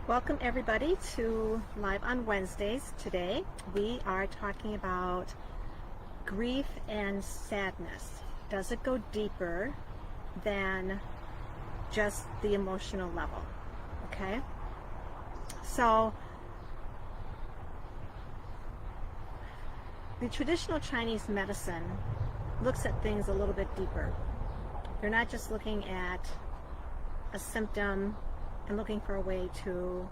Welcome everybody to Live on Wednesdays. Today we are talking about grief and sadness. Does it go deeper than just the emotional level? Okay? So the traditional Chinese medicine looks at things a little bit deeper. They're not just looking at a symptom and looking for a way to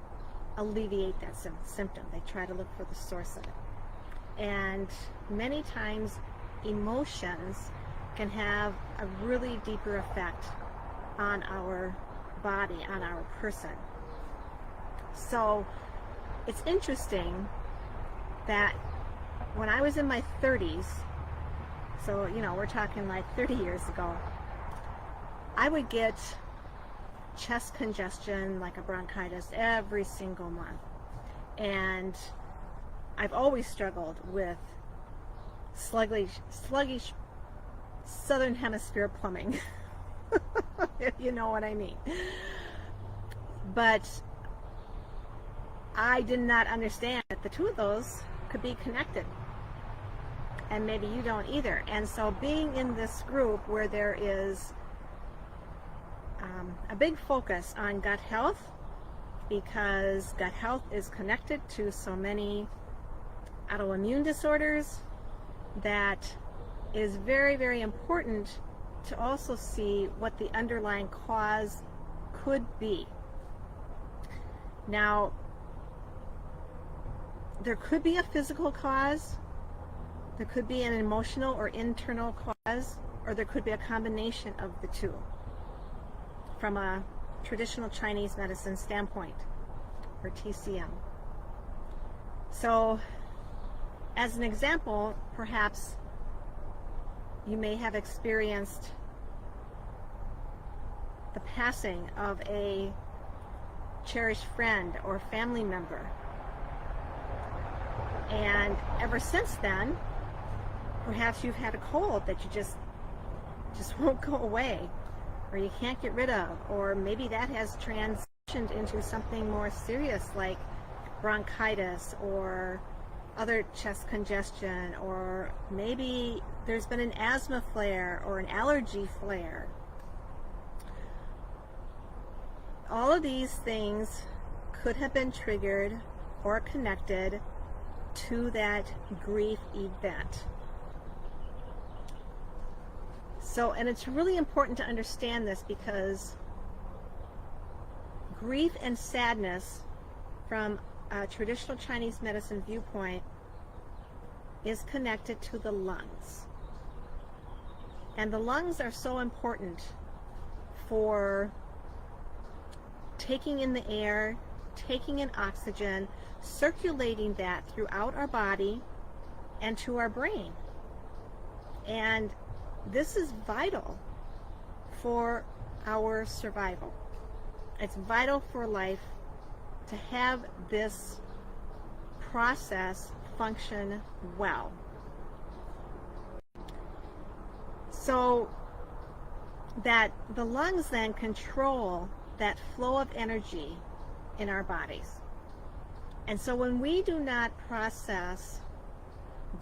alleviate that symptom. They try to look for the source of it. And many times emotions can have a really deeper effect on our body, on our person. So it's interesting that when I was in my 30s, so we're talking like 30 years ago, I would get chest congestion, like a bronchitis, every single month. And I've always struggled with sluggish southern hemisphere plumbing, if you know what I mean. But I did not understand that the two of those could be connected. And maybe you don't either. And so being in this group where there is a big focus on gut health, because gut health is connected to so many autoimmune disorders, that is very, very important to also see what the underlying cause could be. Now, there could be a physical cause, there could be an emotional or internal cause, or there could be a combination of the two from a traditional Chinese medicine standpoint, or TCM. So, as an example, perhaps you may have experienced the passing of a cherished friend or family member. And ever since then, perhaps you've had a cold that you just won't go away, or you can't get rid of, or maybe that has transitioned into something more serious like bronchitis or other chest congestion, or maybe there's been an asthma flare or an allergy flare. All of these things could have been triggered or connected to that grief event. So, and it's really important to understand this, because grief and sadness from a traditional Chinese medicine viewpoint is connected to the lungs. And the lungs are so important for taking in the air, taking in oxygen, circulating that throughout our body and to our brain. And this is vital for our survival. It's vital for life to have this process function well. So that the lungs then control that flow of energy in our bodies. And so when we do not process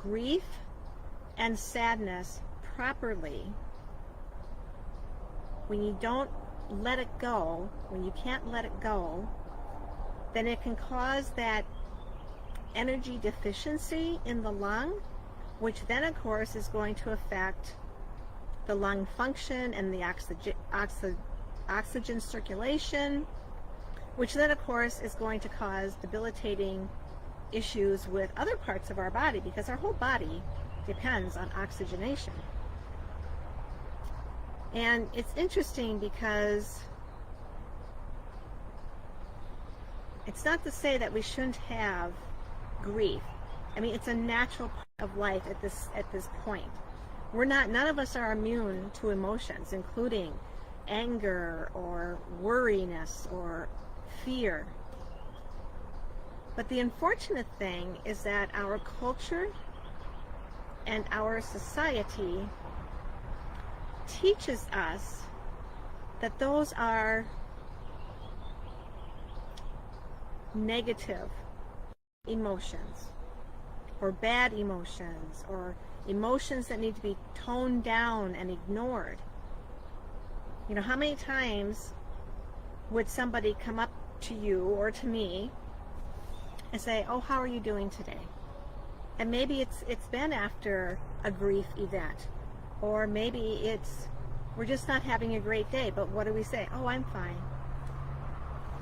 grief and sadness properly, when you don't let it go, when you can't let it go, then it can cause that energy deficiency in the lung, which then of course is going to affect the lung function and the oxygen circulation, which then of course is going to cause debilitating issues with other parts of our body, because our whole body depends on oxygenation. And it's interesting because it's not to say that we shouldn't have grief. I mean, it's a natural part of life at this point. None of us are immune to emotions, including anger or worriness or fear. But the unfortunate thing is that our culture and our society teaches us that those are negative emotions or bad emotions or emotions that need to be toned down and ignored. You know, how many times would somebody come up to you or to me and say, oh, how are you doing today? And maybe it's been after a grief event, or maybe we're just not having a great day, but what do we say? Oh, I'm fine.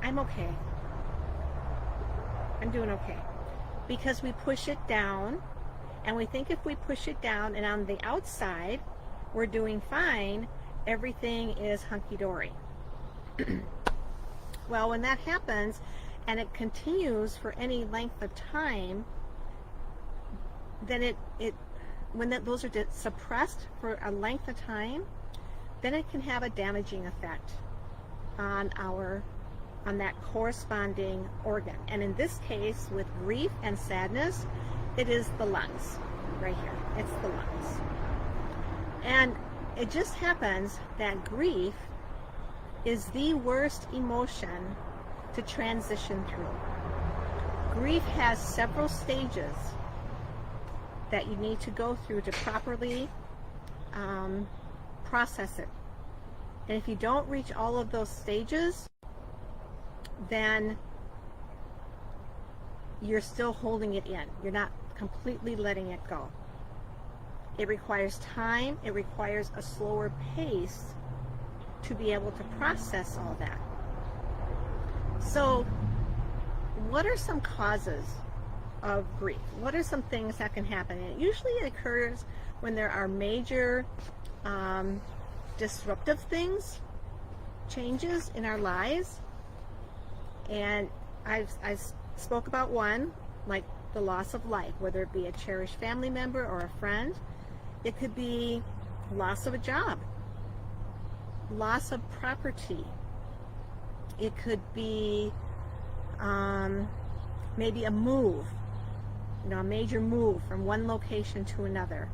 I'm okay. I'm doing okay. Because we push it down, and we think if we push it down and on the outside we're doing fine, everything is hunky-dory. Well, when that happens and it continues for any length of time, then those are suppressed for a length of time, then it can have a damaging effect on that corresponding organ. And in this case, with grief and sadness, it is the lungs right here. It's the lungs. And it just happens that grief is the worst emotion to transition through. Grief has several stages that you need to go through to properly process it. And if you don't reach all of those stages, then you're still holding it in. You're not completely letting it go. It requires time. It requires a slower pace to be able to process all that. So, what are some causes of grief? What are some things that can happen? And usually it occurs when there are major disruptive things, changes in our lives. And I spoke about one, like the loss of life, whether it be a cherished family member or a friend. It could be loss of a job, loss of property. It could be maybe a move, a major move from one location to another.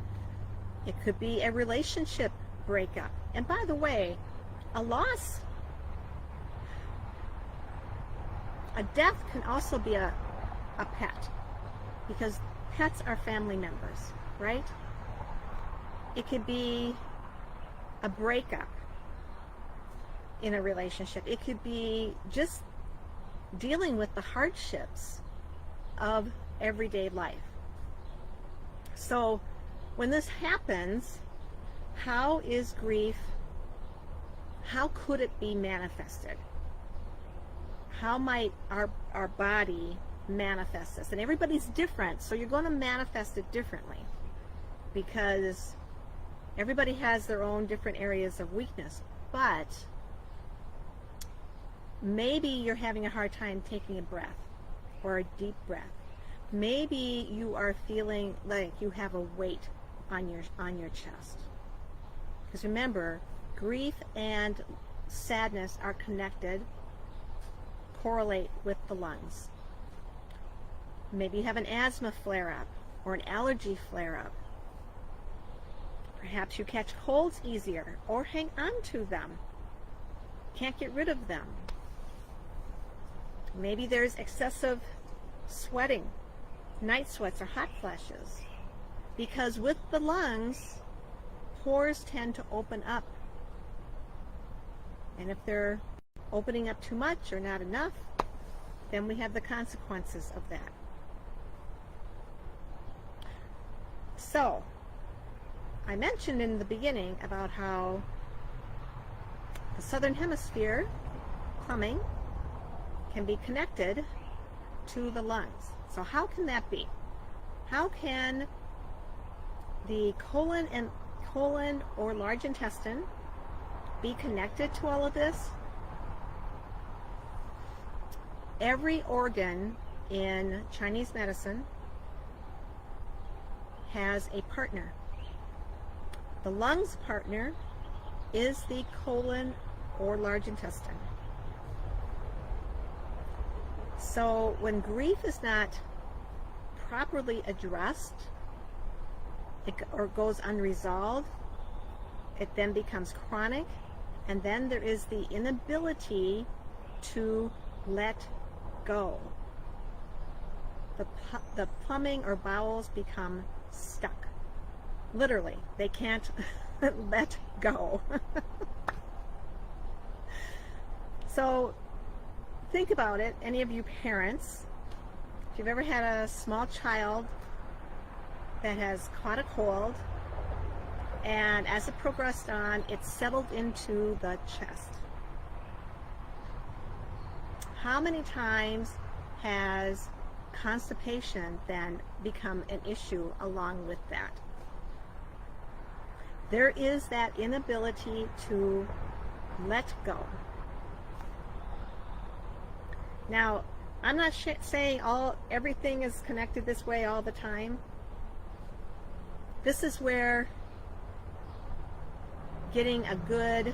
It could be a relationship breakup. And by the way, a death can also be a pet, because pets are family members, right? It could be a breakup in a relationship. It could be just dealing with the hardships of everyday life. So when this happens, how is grief, how could it be manifested? How might our body manifest this? And everybody's different, so you're going to manifest it differently, because everybody has their own different areas of weakness. But maybe you're having a hard time taking a breath, or a deep breath. Maybe you are feeling like you have a weight on your chest. Because remember, grief and sadness are connected, correlate with the lungs. Maybe you have an asthma flare-up or an allergy flare-up. Perhaps you catch colds easier or hang on to them. Can't get rid of them. Maybe there's excessive sweating, night sweats or hot flashes. Because with the lungs, pores tend to open up. And if they're opening up too much or not enough, then we have the consequences of that. So, I mentioned in the beginning about how the southern hemisphere plumbing can be connected to the lungs. So how can that be? How can the colon or large intestine be connected to all of this? Every organ in Chinese medicine has a partner. The lungs partner is the colon or large intestine. So when grief is not properly addressed, or goes unresolved, it then becomes chronic, and then there is the inability to let go. the plumbing or bowels become stuck. Literally, they can't let go. So think about it, any of you parents, if you've ever had a small child that has caught a cold, and as it progressed on, it settled into the chest. How many times has constipation then become an issue along with that? There is that inability to let go. Now, I'm not saying everything is connected this way all the time. This is where getting a good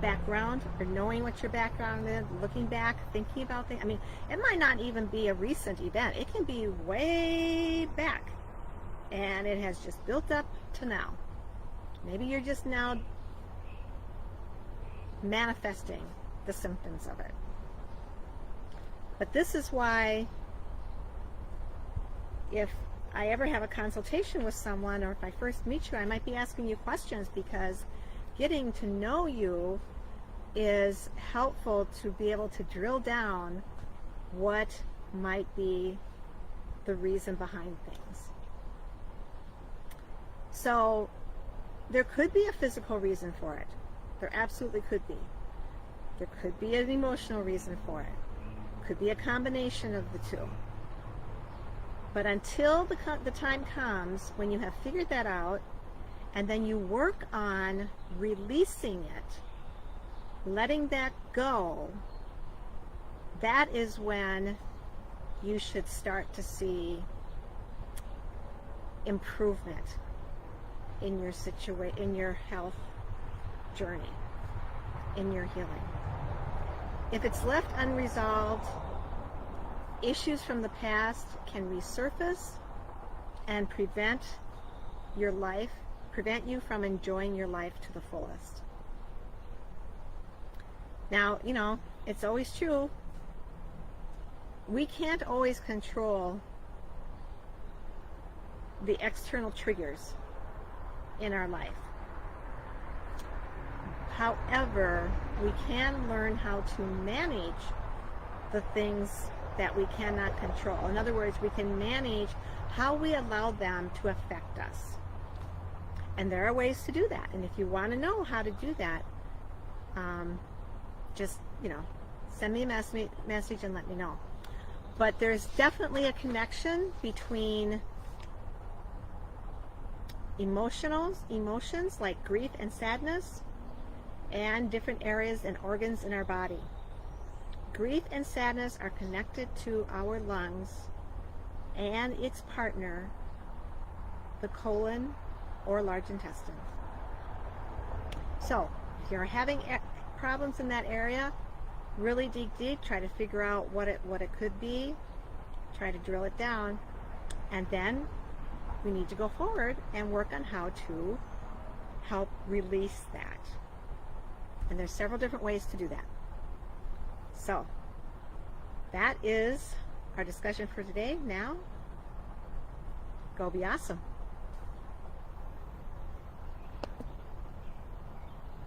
background, or knowing what your background is, looking back, thinking about things. I mean, it might not even be a recent event. It can be way back, and it has just built up to now. Maybe you're just now manifesting the symptoms of it. But this is why, if I ever have a consultation with someone, or if I first meet you, I might be asking you questions, because getting to know you is helpful to be able to drill down what might be the reason behind things. So there could be a physical reason for it. There absolutely could be. There could be an emotional reason for it. Could be a combination of the two. But until the time comes when you have figured that out, and then you work on releasing it, letting that go, that is when you should start to see improvement in your in your health journey, in your healing. If it's left unresolved, issues from the past can resurface and prevent you from enjoying your life to the fullest. Now, you know, it's always true. We can't always control the external triggers in our life. However, we can learn how to manage the things that we cannot control. In other words, we can manage how we allow them to affect us. And there are ways to do that. And if you want to know how to do that, just, send me a message and let me know. But there's definitely a connection between emotions like grief and sadness, and different areas and organs in our body. Grief and sadness are connected to our lungs and its partner, the colon or large intestine. So, if you're having problems in that area, really dig deep, try to figure out what it could be, try to drill it down, and then we need to go forward and work on how to help release that. And there's several different ways to do that. So, that is our discussion for today. Now, go be awesome.